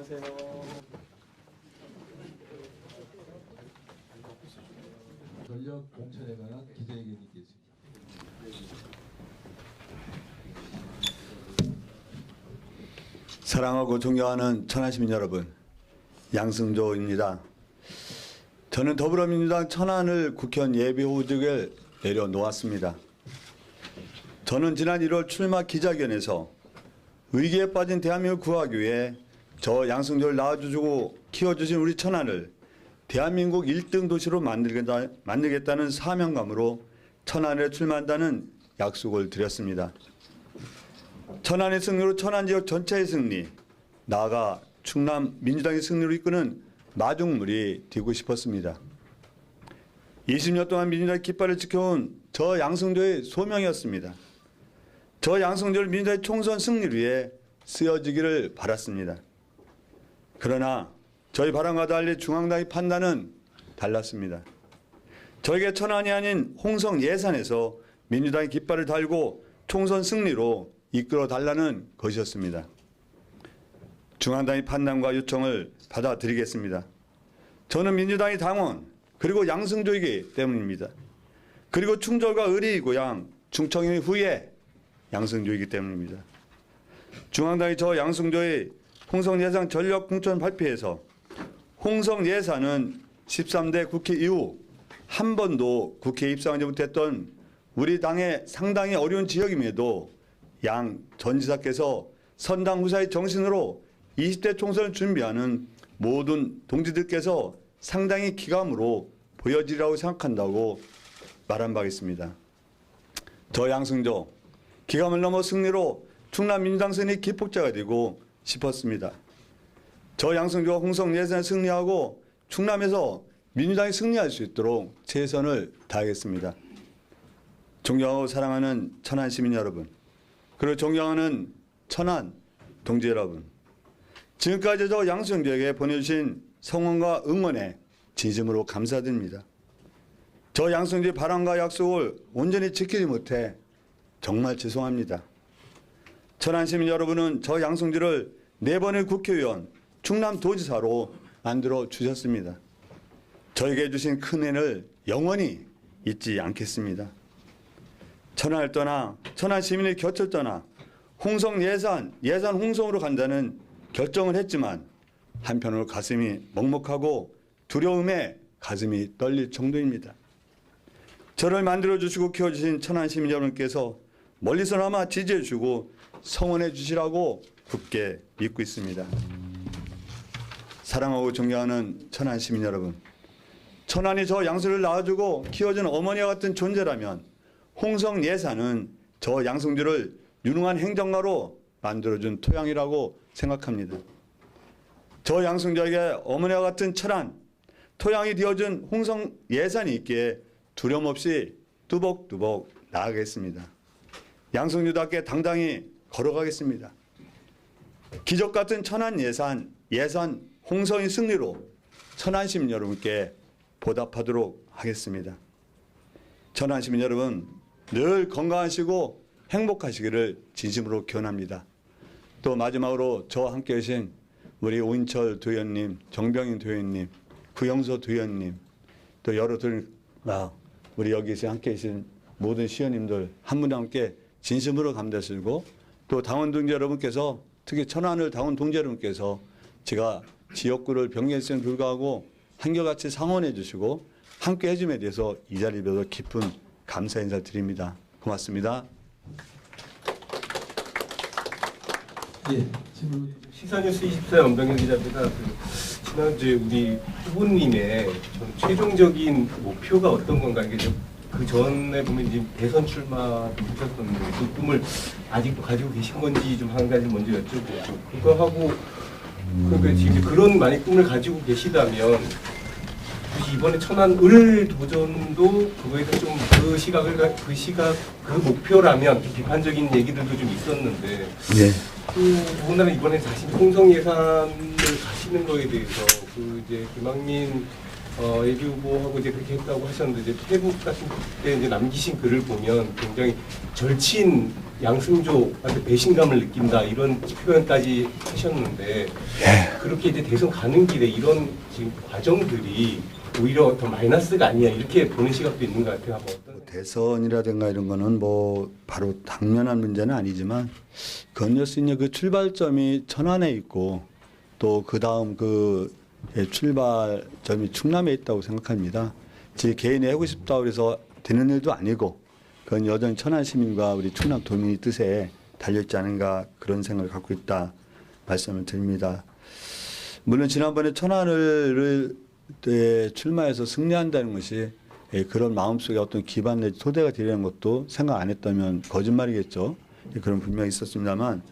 안녕하세요. 전력 공천에 관한 기자회견이 있겠습니다. 사랑하고 존경하는 천안시민 여러분, 양승조입니다. 저는 더불어민주당 천안을 국회의원 예비후보직을 내려놓았습니다. 저는 지난 1월 출마 기자회견에서 위기에 빠진 대한민국 구하기 위해 저 양승조를 낳아주고 키워주신 우리 천안을 대한민국 1등 도시로 만들겠다는 사명감으로 천안에 출마한다는 약속을 드렸습니다. 천안의 승리로 천안 지역 전체의 승리, 나아가 충남 민주당의 승리로 이끄는 마중물이 되고 싶었습니다. 20년 동안 민주당의 깃발을 지켜온 저 양승조의 소명이었습니다. 저 양승조를 민주당의 총선 승리를 위해 쓰여지기를 바랐습니다. 그러나 저희 바람과 달리 중앙당의 판단은 달랐습니다. 저에게 천안이 아닌 홍성 예산에서 민주당의 깃발을 달고 총선 승리로 이끌어 달라는 것이었습니다. 중앙당의 판단과 요청을 받아들이겠습니다. 저는 민주당의 당원 그리고 양승조이기 때문입니다. 그리고 충절과 의리의 고향 충청의 후예 양승조이기 때문입니다. 중앙당이 저 양승조의 홍성 예산 전력 공천 발표에서 홍성 예산은 13대 국회 이후 한 번도 국회에 입성하지 못했던 우리 당의 상당히 어려운 지역임에도 양 전 지사께서 선당 후사의 정신으로 20대 총선을 준비하는 모든 동지들께서 상당히 기감으로 보여지리라고 생각한다고 말한 바 있습니다. 저 양승조 기감을 넘어 승리로 충남 민주당 승리 기폭제가 되고 싶었습니다. 저 양승조가 홍성 예산에 승리하고 충남에서 민주당이 승리할 수 있도록 최선을 다하겠습니다. 존경하고 사랑하는 천안 시민 여러분, 그리고 존경하는 천안 동지 여러분, 지금까지 저 양승조에게 보내주신 성원과 응원에 진심으로 감사드립니다. 저 양승조의 바람과 약속을 온전히 지키지 못해 정말 죄송합니다. 천안 시민 여러분은 저 양승조를 4번의 국회의원, 충남도지사로 만들어 주셨습니다. 저에게 주신 큰 은혜를 영원히 잊지 않겠습니다. 천안을 떠나 천안 시민의 곁을 떠나 홍성 예산 홍성으로 간다는 결정을 했지만 한편으로 가슴이 먹먹하고 두려움에 가슴이 떨릴 정도입니다. 저를 만들어주시고 키워주신 천안 시민 여러분께서 멀리서나마 지지해주고 성원해 주시라고 굳게 믿고 있습니다. 사랑하고 존경하는 천안 시민 여러분, 천안이 저 양수를 낳아주고 키워준 어머니와 같은 존재라면 홍성 예산은 저 양승조를 유능한 행정가로 만들어준 토양이라고 생각합니다. 저 양승조에게 어머니와 같은 천안, 토양이 되어준 홍성 예산이 있기에 두려움 없이 뚜벅뚜벅 나아가겠습니다. 양승조답게 당당히 걸어가겠습니다. 기적 같은 천안 예산 홍성의 승리로 천안 시민 여러분께 보답하도록 하겠습니다. 천안 시민 여러분, 늘 건강하시고 행복하시기를 진심으로 기원합니다. 또 마지막으로 저와 함께 계신 우리 오인철 도의원님, 정병인 도의원님, 구영서 도의원님, 또 여러 우리 여기서 함께 계신 모든 시의원님들 한 분 함께 진심으로 감사드리고, 또 당원 동지 여러분께서, 특히 천안을 당원 동지 여러분께서 제가 지역구를 변경했음에도 불구하고 한결같이 상원해 주시고 함께 해줌에 대해서 이 자리에 뵈서 깊은 감사 인사를 드립니다. 고맙습니다. 예, 질문. 시사뉴스 24의 엄병현 기자입니다. 지난주에 우리 후보님의 최종적인 목표가 어떤 건가, 이게 그 전에 보면 이제 대선 출마도 하셨었는데 그 꿈을 아직도 가지고 계신 건지 좀 한 가지 먼저 여쭤보고, 그거 하고 그러니까 지금 그런 많이 꿈을 가지고 계시다면 혹시 이번에 천안을 도전도 그거에 대해서 좀 그 목표라면 좀 비판적인 얘기들도 좀 있었는데, 네. 더군다나 이번에 자신 홍성 예산을 가시는 거에 대해서 이제 김학민 예비 후보하고 이제 그렇게 했다고 하셨는데 이제 페북 같은 데 이제 남기신 글을 보면 굉장히 절친 양승조한테 배신감을 느낀다 이런 표현까지 하셨는데 그렇게 이제 대선 가는 길에 이런 지금 과정들이 오히려 더 마이너스가 아니야 이렇게 보는 시각도 있는 것 같아요. 어떤 대선이라든가 이런 거는 뭐 바로 당면한 문제는 아니지만 건널 수 있는 그 출발점이 천안에 있고 또 그 다음 그 출발점이 충남에 있다고 생각합니다. 제 개인이 하고 싶다고 그래서 되는 일도 아니고 그건 여전히 천안 시민과 우리 충남 도민의 뜻에 달려있지 않은가 그런 생각을 갖고 있다 말씀을 드립니다. 물론 지난번에 천안을 출마해서 승리한다는 것이 그런 마음속에 어떤 기반 내지 토대가 되려는 것도 생각 안 했다면 거짓말이겠죠. 그런 분명히 있었습니다만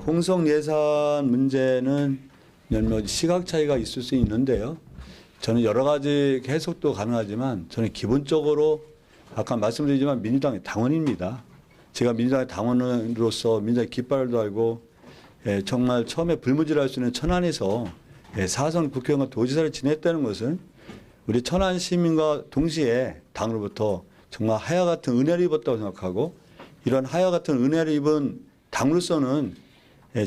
홍성 예산 문제는 몇 시각 차이가 있을 수 있는데요. 저는 여러 가지 해석도 가능하지만 저는 기본적으로 아까 말씀드리지만 민주당의 당원입니다. 제가 민주당의 당원으로서 민주당의 깃발도 알고 정말 처음에 불무질할 수 있는 천안에서 4선 국회의원과 도지사를 지냈다는 것은 우리 천안 시민과 동시에 당으로부터 정말 하야 같은 은혜를 입었다고 생각하고 이런 하야 같은 은혜를 입은 당으로서는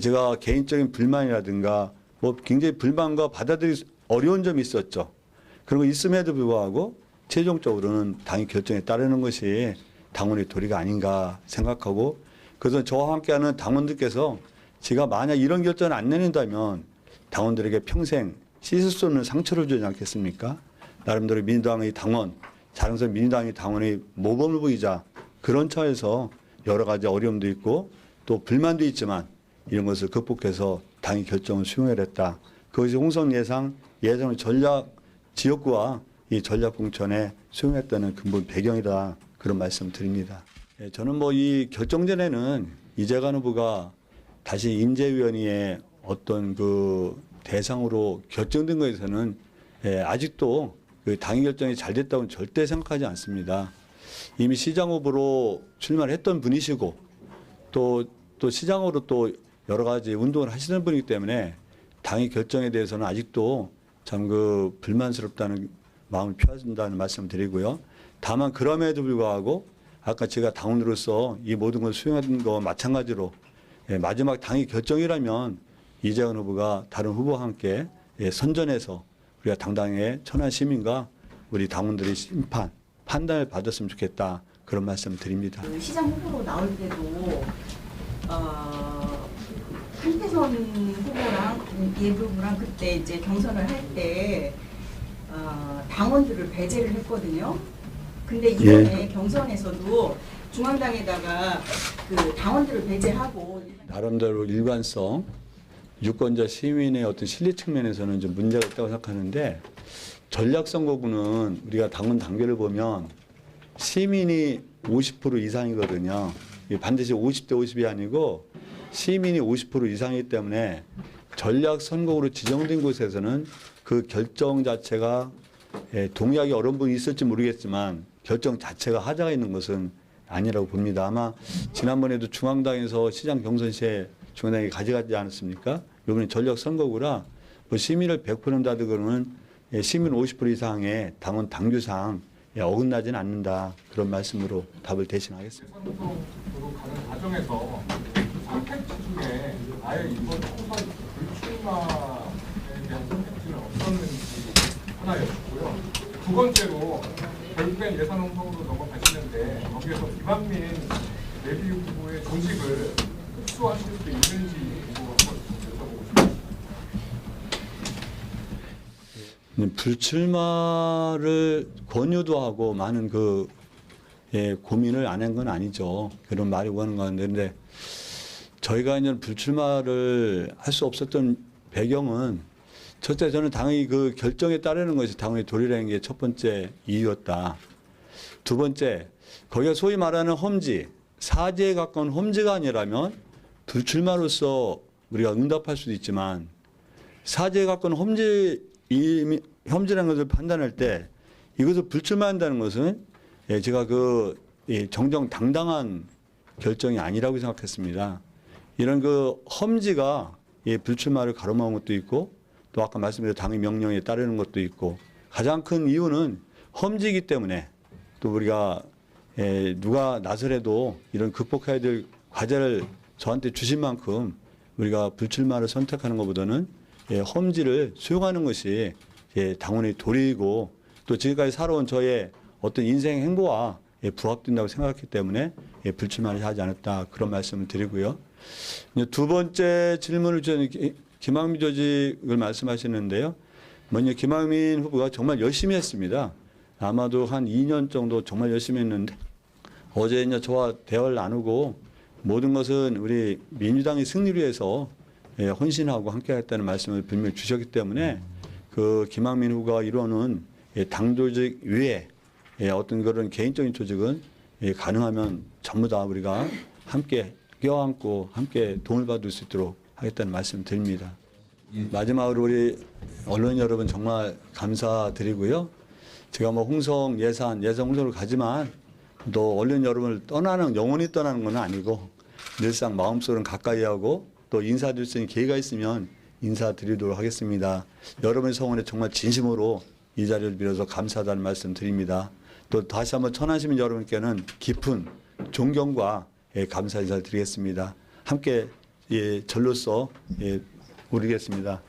제가 개인적인 불만이라든가 뭐 굉장히 불만과 받아들이기 어려운 점이 있었죠. 그런 거 있음에도 불구하고 최종적으로는 당의 결정에 따르는 것이 당원의 도리가 아닌가 생각하고 그래서 저와 함께하는 당원들께서 제가 만약 이런 결정을 안 내린다면 당원들에게 평생 씻을 수 없는 상처를 주지 않겠습니까? 나름대로 민주당의 당원, 자랑스러운 민주당의 당원의 모범을 보이자 그런 차에서 여러 가지 어려움도 있고 또 불만도 있지만 이런 것을 극복해서 당의 결정을 수용해냈다. 그것이 홍성 예상의 전략 지역구와 이 전략 공천에 수용했다는 근본 배경이다. 그런 말씀 드립니다. 저는 뭐 이 결정 전에는 이재관 후보가 다시 인재위원회의 어떤 그 대상으로 결정된 것에서는 아직도 그 당의 결정이 잘 됐다고는 절대 생각하지 않습니다. 이미 시장 후보로 출마를 했던 분이시고 또 시장으로 또 여러 가지 운동을 하시는 분이기 때문에 당의 결정에 대해서는 아직도 참 그 불만스럽다는 마음을 표한다는 말씀을 드리고요. 다만 그럼에도 불구하고 아까 제가 당원으로서 이 모든 걸 수용하는 것과 마찬가지로 마지막 당의 결정이라면 이재관 후보가 다른 후보와 함께 선전해서 우리가 당당히 천안 시민과 우리 당원들의 판단을 받았으면 좋겠다. 그런 말씀을 드립니다. 그 시장 후보로 나올 때도 한태선 후보랑 예비 후보랑 그때 이제 경선을 할 때 당원들을 배제를 했거든요. 근데 이번에 경선에서도 중앙당에다가 그 당원들을 배제하고 나름대로 일관성, 유권자 시민의 어떤 실리 측면에서는 좀 문제가 있다고 생각하는데 전략선거구는 우리가 당원 단계를 보면 시민이 50% 이상이거든요. 반드시 50대 50이 아니고 시민이 50% 이상이기 때문에 전략선거구로 지정된 곳에서는 그 결정 자체가 동의하기 어려운 부분이 있을지 모르겠지만 결정 자체가 하자가 있는 것은 아니라고 봅니다. 아마 지난번에도 중앙당에서 시장 경선 시에 중앙당이 가져가지 않았습니까? 이번에 전략선거구라 뭐 시민을 100% 다득으로는 시민 50% 이상의 당원 당규상 어긋나지는 않는다. 그런 말씀으로 답을 대신하겠습니다. 대선으로 가는 과정에서 선택지 중에 아예 이번 총선 불출마에 대한 선택지는 없었는지 하나였고요. 두 번째로 결국엔 예산 홍성으로 넘어가시는데 거기에서 김한민 예비 후보의 조직을 흡수하실 수 있는지 한번 여쭤보고 싶습니다. 불출마를 권유도 하고 많은 고민을 안 한 건 아니죠. 그런 말이 오는 건데 저희가 이제 불출마를 할 수 없었던 배경은 첫째 저는 당의 그 결정에 따르는 것이 당의 도리라는 게 첫 번째 이유였다. 두 번째 거기가 소위 말하는 험지, 사지에 가까운 험지가 아니라면 불출마로서 우리가 응답할 수도 있지만 사지에 가까운 험지라는 것을 판단할 때 이것을 불출마한다는 것은 제가 정정당당한 결정이 아니라고 생각했습니다. 이런 험지가 불출마를 가로막은 것도 있고 또 아까 말씀드린 당의 명령에 따르는 것도 있고 가장 큰 이유는 험지이기 때문에 또 우리가 누가 나서래도 이런 극복해야 될 과제를 저한테 주신 만큼 우리가 불출마를 선택하는 것보다는 험지를 수용하는 것이 당원의 도리이고 또 지금까지 살아온 저의 어떤 인생 행보와 부합된다고 생각했기 때문에 불출마를 하지 않았다 그런 말씀을 드리고요. 이제 두 번째 질문을 주신 김학민 조직을 말씀하시는데요. 먼저 김학민 후보가 정말 열심히 했습니다. 아마도 한 2년 정도 정말 열심히 했는데 어제 이제 저와 대화를 나누고 모든 것은 우리 민주당의 승리를 위해서 헌신하고 함께하겠다는 말씀을 분명히 주셨기 때문에 그 김학민 후보가 이루어놓은 당 조직 외에 어떤 그런 개인적인 조직은 가능하면 전부 다 우리가 함께 껴안고 함께 도움을 받을 수 있도록 하겠다는 말씀을 드립니다. 마지막으로 우리 언론 여러분 정말 감사드리고요. 제가 뭐 홍성 홍성으로 가지만 또 언론 여러분을 영원히 떠나는 건 아니고 늘상 마음속으로는 가까이 하고 또 인사드릴 수 있는 기회가 있으면 인사드리도록 하겠습니다. 여러분의 성원에 정말 진심으로 이 자리를 빌어서 감사하다는 말씀 드립니다. 또 다시 한번 천안시민 여러분께는 깊은 존경과 감사 인사를 드리겠습니다. 함께 절로서 우리겠습니다.